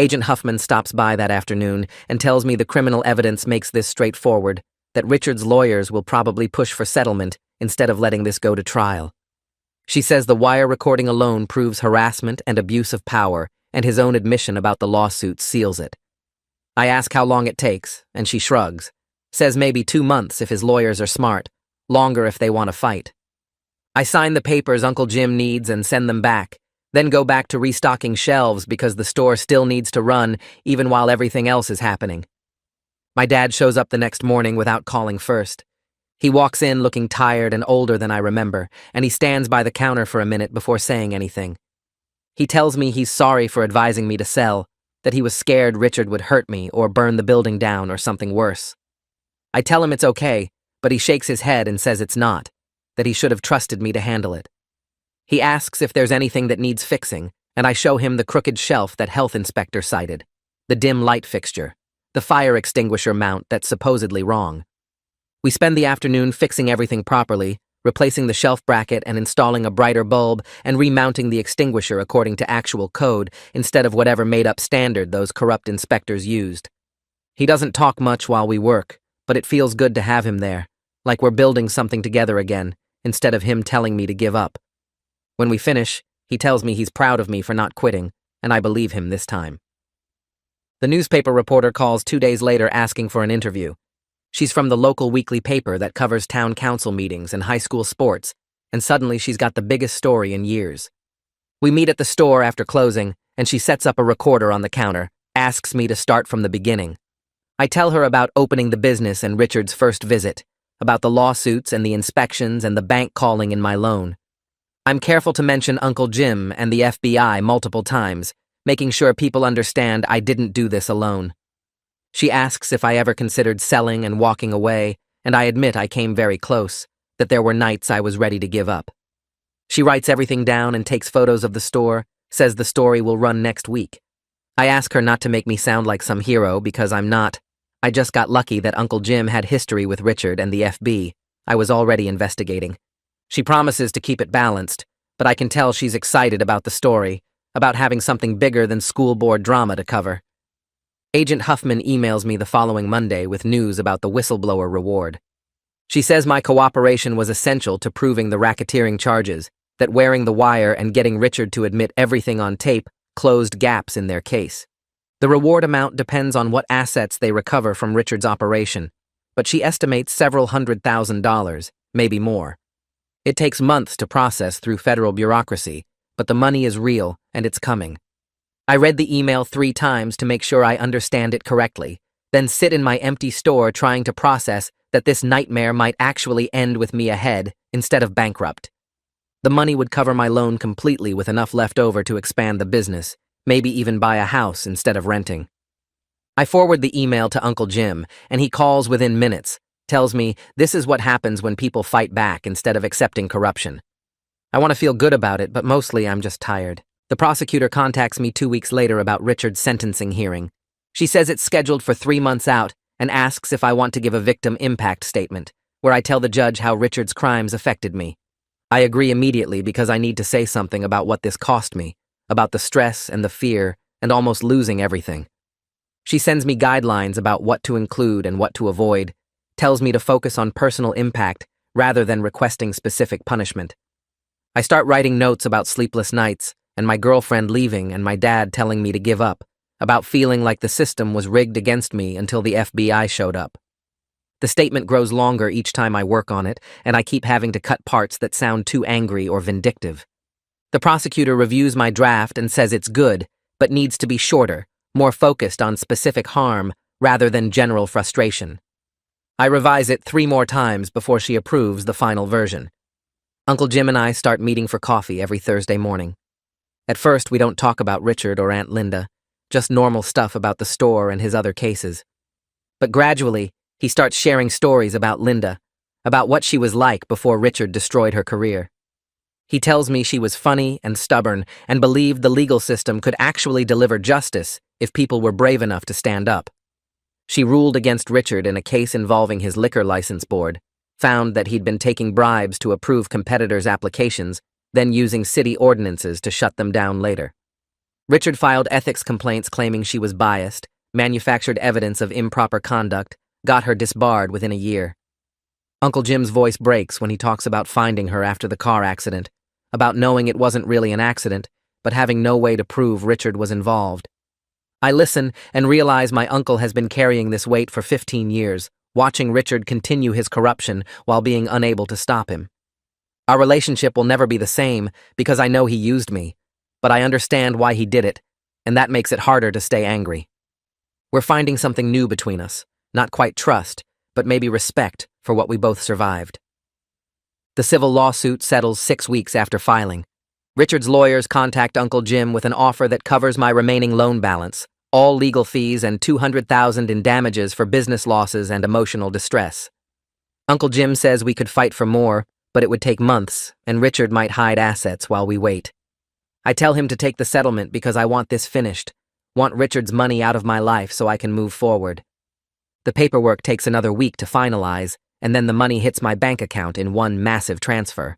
Agent Huffman stops by that afternoon and tells me the criminal evidence makes this straightforward, that Richard's lawyers will probably push for settlement instead of letting this go to trial. She says the wire recording alone proves harassment and abuse of power, and his own admission about the lawsuit seals it. I ask how long it takes, and she shrugs, says maybe 2 months if his lawyers are smart, longer if they want to fight. I sign the papers Uncle Jim needs and send them back, then go back to restocking shelves because the store still needs to run even while everything else is happening. My dad shows up the next morning without calling first. He walks in looking tired and older than I remember, and he stands by the counter for a minute before saying anything. He tells me he's sorry for advising me to sell, that he was scared Richard would hurt me or burn the building down or something worse. I tell him it's okay, but he shakes his head and says it's not, that he should have trusted me to handle it. He asks if there's anything that needs fixing, and I show him the crooked shelf that health inspector cited, the dim light fixture, the fire extinguisher mount that's supposedly wrong. We spend the afternoon fixing everything properly, replacing the shelf bracket and installing a brighter bulb and remounting the extinguisher according to actual code instead of whatever made-up standard those corrupt inspectors used. He doesn't talk much while we work, but it feels good to have him there, like we're building something together again, instead of him telling me to give up. When we finish, he tells me he's proud of me for not quitting, and I believe him this time. The newspaper reporter calls 2 days later asking for an interview. She's from the local weekly paper that covers town council meetings and high school sports, and suddenly she's got the biggest story in years. We meet at the store after closing, and she sets up a recorder on the counter, asks me to start from the beginning. I tell her about opening the business and Richard's first visit, about the lawsuits and the inspections and the bank calling in my loan. I'm careful to mention Uncle Jim and the FBI multiple times, making sure people understand I didn't do this alone. She asks if I ever considered selling and walking away, and I admit I came very close, that there were nights I was ready to give up. She writes everything down and takes photos of the store, says the story will run next week. I ask her not to make me sound like some hero because I'm not. I just got lucky that Uncle Jim had history with Richard and the FB. I was already investigating. She promises to keep it balanced, but I can tell she's excited about the story, about having something bigger than school board drama to cover. Agent Huffman emails me the following Monday with news about the whistleblower reward. She says my cooperation was essential to proving the racketeering charges, that wearing the wire and getting Richard to admit everything on tape closed gaps in their case. The reward amount depends on what assets they recover from Richard's operation, but she estimates several $100,000, maybe more. It takes months to process through federal bureaucracy, but the money is real and it's coming. I read the email 3 times to make sure I understand it correctly, then sit in my empty store trying to process that this nightmare might actually end with me ahead instead of bankrupt. The money would cover my loan completely with enough left over to expand the business, maybe even buy a house instead of renting. I forward the email to Uncle Jim, and he calls within minutes, tells me this is what happens when people fight back instead of accepting corruption. I want to feel good about it, but mostly I'm just tired. The prosecutor contacts me 2 weeks later about Richard's sentencing hearing. She says it's scheduled for 3 months out and asks if I want to give a victim impact statement, where I tell the judge how Richard's crimes affected me. I agree immediately because I need to say something about what this cost me, about the stress and the fear and almost losing everything. She sends me guidelines about what to include and what to avoid, tells me to focus on personal impact rather than requesting specific punishment. I start writing notes about sleepless nights, and my girlfriend leaving and my dad telling me to give up, about feeling like the system was rigged against me until the FBI showed up. The statement grows longer each time I work on it, and I keep having to cut parts that sound too angry or vindictive. The prosecutor reviews my draft and says it's good, but needs to be shorter, more focused on specific harm rather than general frustration. I revise it 3 more times before she approves the final version. Uncle Jim and I start meeting for coffee every Thursday morning. At first, we don't talk about Richard or Aunt Linda, just normal stuff about the store and his other cases. But gradually, he starts sharing stories about Linda, about what she was like before Richard destroyed her career. He tells me she was funny and stubborn and believed the legal system could actually deliver justice if people were brave enough to stand up. She ruled against Richard in a case involving his liquor license board, found that he'd been taking bribes to approve competitors' applications, then using city ordinances to shut them down later. Richard filed ethics complaints claiming she was biased, manufactured evidence of improper conduct, got her disbarred within a year. Uncle Jim's voice breaks when he talks about finding her after the car accident, about knowing it wasn't really an accident, but having no way to prove Richard was involved. I listen and realize my uncle has been carrying this weight for 15 years, watching Richard continue his corruption while being unable to stop him. Our relationship will never be the same because I know he used me, but I understand why he did it, and that makes it harder to stay angry. We're finding something new between us, not quite trust, but maybe respect for what we both survived. The civil lawsuit settles 6 weeks after filing. Richard's lawyers contact Uncle Jim with an offer that covers my remaining loan balance, all legal fees, and $200,000 in damages for business losses and emotional distress. Uncle Jim says we could fight for more, but it would take months, and Richard might hide assets while we wait. I tell him to take the settlement because I want this finished, want Richard's money out of my life so I can move forward. The paperwork takes another week to finalize, and then the money hits my bank account in one massive transfer.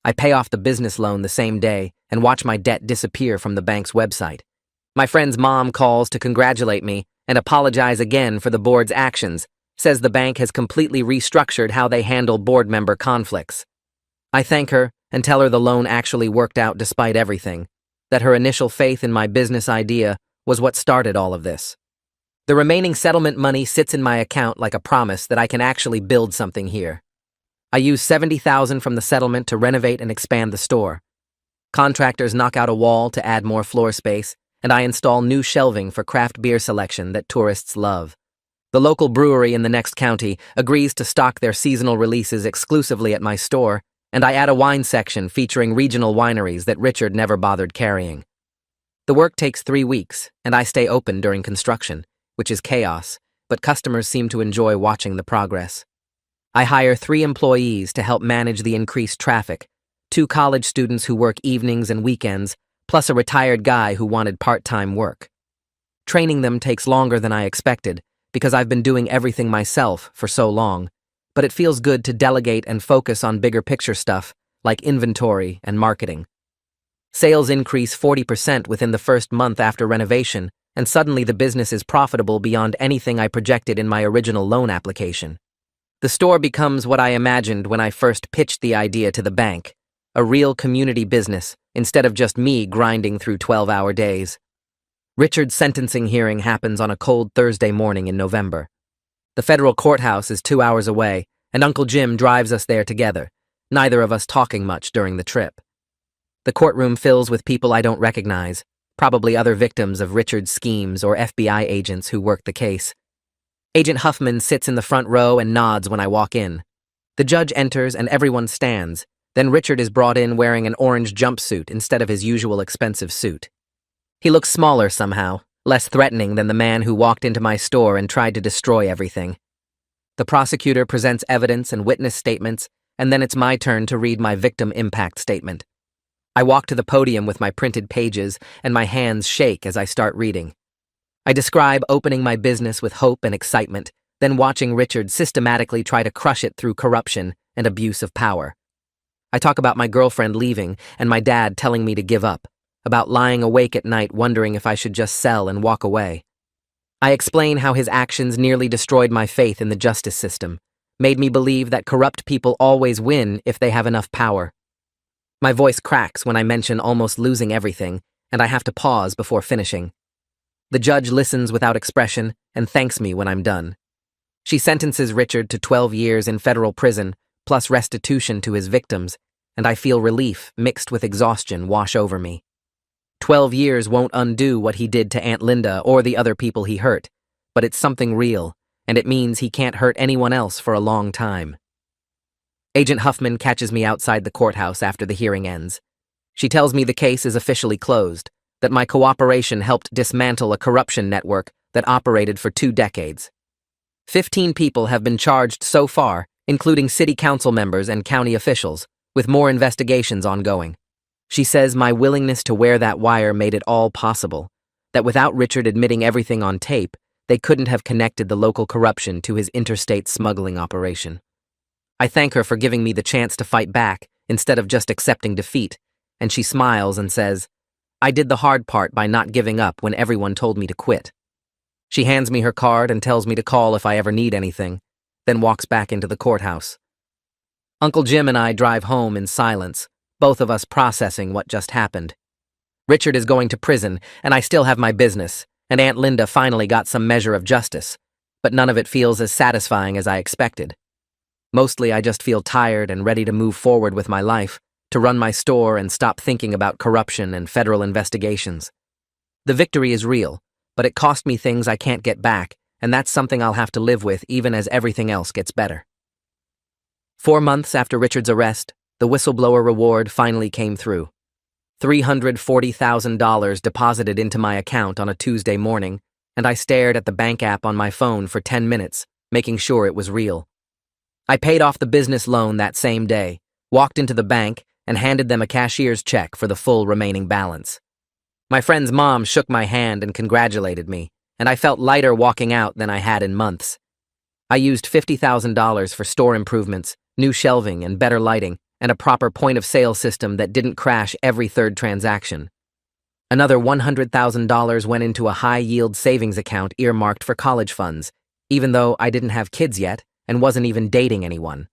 I pay off the business loan the same day and watch my debt disappear from the bank's website. My friend's mom calls to congratulate me and apologize again for the board's actions, says the bank has completely restructured how they handle board member conflicts. I thank her and tell her the loan actually worked out despite everything, that her initial faith in my business idea was what started all of this. The remaining settlement money sits in my account like a promise that I can actually build something here. I use $70,000 from the settlement to renovate and expand the store. Contractors knock out a wall to add more floor space, and I install new shelving for craft beer selection that tourists love. The local brewery in the next county agrees to stock their seasonal releases exclusively at my store, and I add a wine section featuring regional wineries that Richard never bothered carrying. The work takes 3 weeks, and I stay open during construction, which is chaos, but customers seem to enjoy watching the progress. I hire 3 employees to help manage the increased traffic, 2 college students who work evenings and weekends, plus a retired guy who wanted part-time work. Training them takes longer than I expected because I've been doing everything myself for so long, but it feels good to delegate and focus on bigger picture stuff like inventory and marketing. Sales increase 40% within the first month after renovation, and suddenly the business is profitable beyond anything I projected in my original loan application. The store becomes what I imagined when I first pitched the idea to the bank, a real community business instead of just me grinding through 12-hour days. Richard's sentencing hearing happens on a cold Thursday morning in November. The federal courthouse is 2 hours away, and Uncle Jim drives us there together, neither of us talking much during the trip. The courtroom fills with people I don't recognize, probably other victims of Richard's schemes or FBI agents who worked the case. Agent Huffman sits in the front row and nods when I walk in. The judge enters and everyone stands. Then Richard is brought in wearing an orange jumpsuit instead of his usual expensive suit. He looks smaller somehow, less threatening than the man who walked into my store and tried to destroy everything. The prosecutor presents evidence and witness statements, and then it's my turn to read my victim impact statement. I walk to the podium with my printed pages, and my hands shake as I start reading. I describe opening my business with hope and excitement, then watching Richard systematically try to crush it through corruption and abuse of power. I talk about my girlfriend leaving and my dad telling me to give up, about lying awake at night wondering if I should just sell and walk away. I explain how his actions nearly destroyed my faith in the justice system, made me believe that corrupt people always win if they have enough power. My voice cracks when I mention almost losing everything, and I have to pause before finishing. The judge listens without expression and thanks me when I'm done. She sentences Richard to 12 years in federal prison, plus restitution to his victims, and I feel relief mixed with exhaustion wash over me. 12 years won't undo what he did to Aunt Linda or the other people he hurt, but it's something real, and it means he can't hurt anyone else for a long time. Agent Huffman catches me outside the courthouse after the hearing ends. She tells me the case is officially closed, that my cooperation helped dismantle a corruption network that operated for 2 decades. 15 people have been charged so far, including city council members and county officials, with more investigations ongoing. She says my willingness to wear that wire made it all possible, that without Richard admitting everything on tape, they couldn't have connected the local corruption to his interstate smuggling operation. I thank her for giving me the chance to fight back instead of just accepting defeat, and she smiles and says, "I did the hard part by not giving up when everyone told me to quit." She hands me her card and tells me to call if I ever need anything, then walks back into the courthouse. Uncle Jim and I drive home in silence, both of us processing what just happened. Richard is going to prison, and I still have my business, and Aunt Linda finally got some measure of justice, but none of it feels as satisfying as I expected. Mostly I just feel tired and ready to move forward with my life, to run my store and stop thinking about corruption and federal investigations. The victory is real, but it cost me things I can't get back, and that's something I'll have to live with even as everything else gets better. 4 months after Richard's arrest, the whistleblower reward finally came through. $340,000 deposited into my account on a Tuesday morning, and I stared at the bank app on my phone for 10 minutes, making sure it was real. I paid off the business loan that same day, walked into the bank, and handed them a cashier's check for the full remaining balance. My friend's mom shook my hand and congratulated me, and I felt lighter walking out than I had in months. I used $50,000 for store improvements, new shelving and better lighting, and a proper point-of-sale system that didn't crash every third transaction. Another $100,000 went into a high-yield savings account earmarked for college funds, even though I didn't have kids yet and wasn't even dating anyone.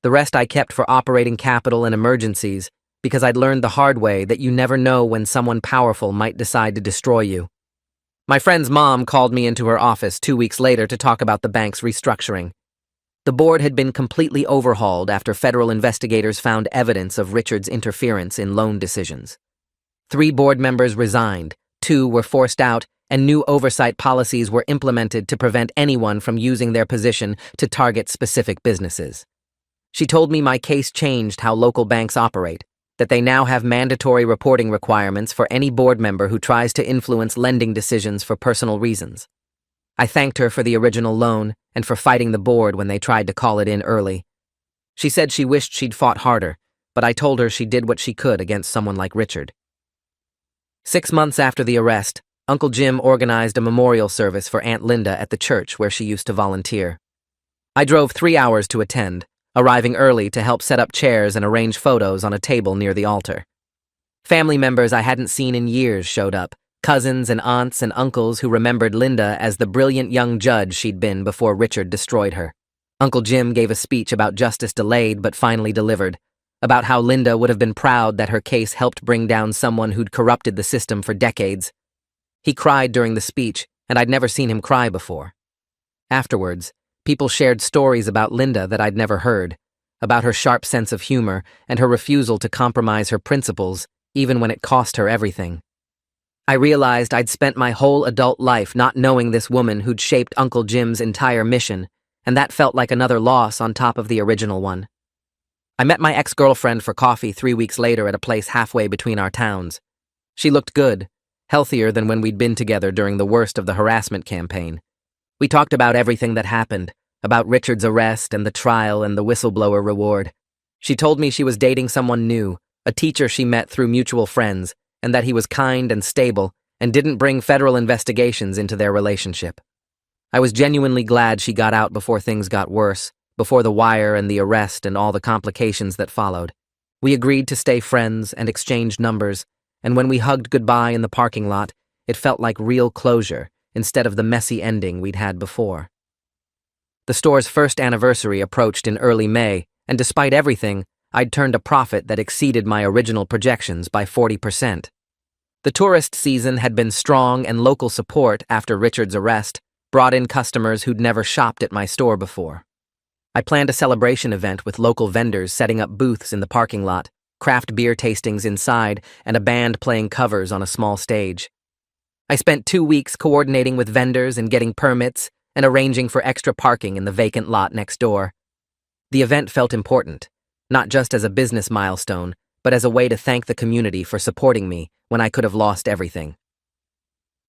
The rest I kept for operating capital and emergencies because I'd learned the hard way that you never know when someone powerful might decide to destroy you. My friend's mom called me into her office 2 weeks later to talk about the bank's restructuring. The board had been completely overhauled after federal investigators found evidence of Richard's interference in loan decisions. 3 board members resigned, 2 were forced out, and new oversight policies were implemented to prevent anyone from using their position to target specific businesses. She told me my case changed how local banks operate, that they now have mandatory reporting requirements for any board member who tries to influence lending decisions for personal reasons. I thanked her for the original loan and for fighting the board when they tried to call it in early. She said she wished she'd fought harder, but I told her she did what she could against someone like Richard. 6 months after the arrest, Uncle Jim organized a memorial service for Aunt Linda at the church where she used to volunteer. I drove 3 hours to attend, arriving early to help set up chairs and arrange photos on a table near the altar. Family members I hadn't seen in years showed up, cousins and aunts and uncles who remembered Linda as the brilliant young judge she'd been before Richard destroyed her. Uncle Jim gave a speech about justice delayed but finally delivered, about how Linda would have been proud that her case helped bring down someone who'd corrupted the system for decades. He cried during the speech, and I'd never seen him cry before. Afterwards, people shared stories about Linda that I'd never heard, about her sharp sense of humor and her refusal to compromise her principles, even when it cost her everything. I realized I'd spent my whole adult life not knowing this woman who'd shaped Uncle Jim's entire mission, and that felt like another loss on top of the original one. I met my ex-girlfriend for coffee 3 weeks later at a place halfway between our towns. She looked good, healthier than when we'd been together during the worst of the harassment campaign. We talked about everything that happened, about Richard's arrest and the trial and the whistleblower reward. She told me she was dating someone new, a teacher she met through mutual friends, and that he was kind and stable and didn't bring federal investigations into their relationship. I was genuinely glad she got out before things got worse, before the wire and the arrest and all the complications that followed. We agreed to stay friends and exchanged numbers, and when we hugged goodbye in the parking lot, it felt like real closure instead of the messy ending we'd had before. The store's first anniversary approached in early May, and despite everything, I'd turned a profit that exceeded my original projections by 40%. The tourist season had been strong, and local support after Richard's arrest brought in customers who'd never shopped at my store before. I planned a celebration event with local vendors setting up booths in the parking lot, craft beer tastings inside, and a band playing covers on a small stage. I spent 2 weeks coordinating with vendors and getting permits and arranging for extra parking in the vacant lot next door. The event felt important, not just as a business milestone, but as a way to thank the community for supporting me when I could have lost everything.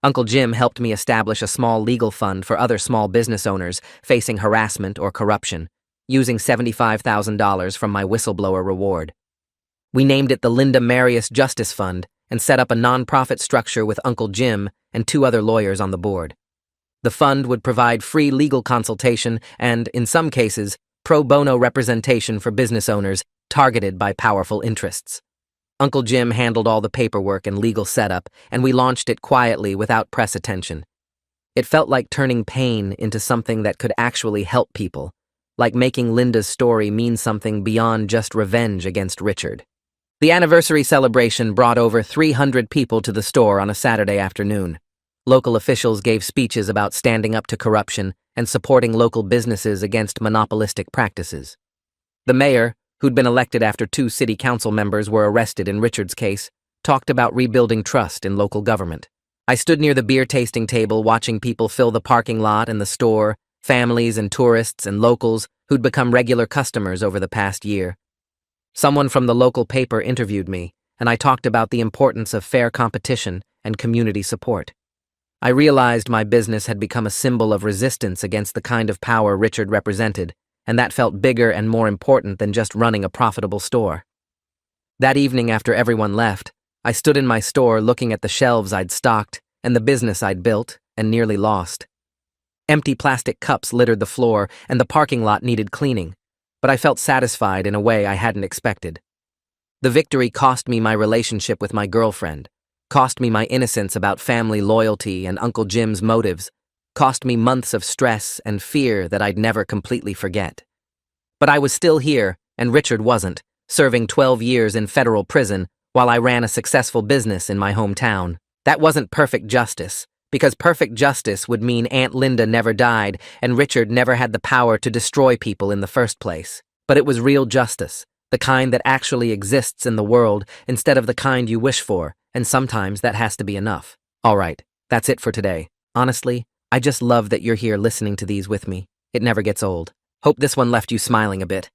Uncle Jim helped me establish a small legal fund for other small business owners facing harassment or corruption, using $75,000 from my whistleblower reward. We named it the Linda Marius Justice Fund and set up a nonprofit structure with Uncle Jim and 2 other lawyers on the board. The fund would provide free legal consultation and, in some cases, pro bono representation for business owners targeted by powerful interests. Uncle Jim handled all the paperwork and legal setup, and we launched it quietly without press attention. It felt like turning pain into something that could actually help people, like making Linda's story mean something beyond just revenge against Richard. The anniversary celebration brought over 300 people to the store on a Saturday afternoon. Local officials gave speeches about standing up to corruption and supporting local businesses against monopolistic practices. The mayor, who'd been elected after 2 city council members were arrested in Richard's case, talked about rebuilding trust in local government. I stood near the beer tasting table watching people fill the parking lot and the store, families and tourists and locals who'd become regular customers over the past year. Someone from the local paper interviewed me, and I talked about the importance of fair competition and community support. I realized my business had become a symbol of resistance against the kind of power Richard represented, and that felt bigger and more important than just running a profitable store. That evening after everyone left, I stood in my store looking at the shelves I'd stocked and the business I'd built and nearly lost. Empty plastic cups littered the floor, and the parking lot needed cleaning, but I felt satisfied in a way I hadn't expected. The victory cost me my relationship with my girlfriend, cost me my innocence about family loyalty and Uncle Jim's motives, cost me months of stress and fear that I'd never completely forget. But I was still here, and Richard wasn't, serving 12 years in federal prison while I ran a successful business in my hometown. That wasn't perfect justice, because perfect justice would mean Aunt Linda never died and Richard never had the power to destroy people in the first place. But it was real justice, the kind that actually exists in the world instead of the kind you wish for, and sometimes that has to be enough. All right, that's it for today. Honestly, I just love that you're here listening to these with me. It never gets old. Hope this one left you smiling a bit.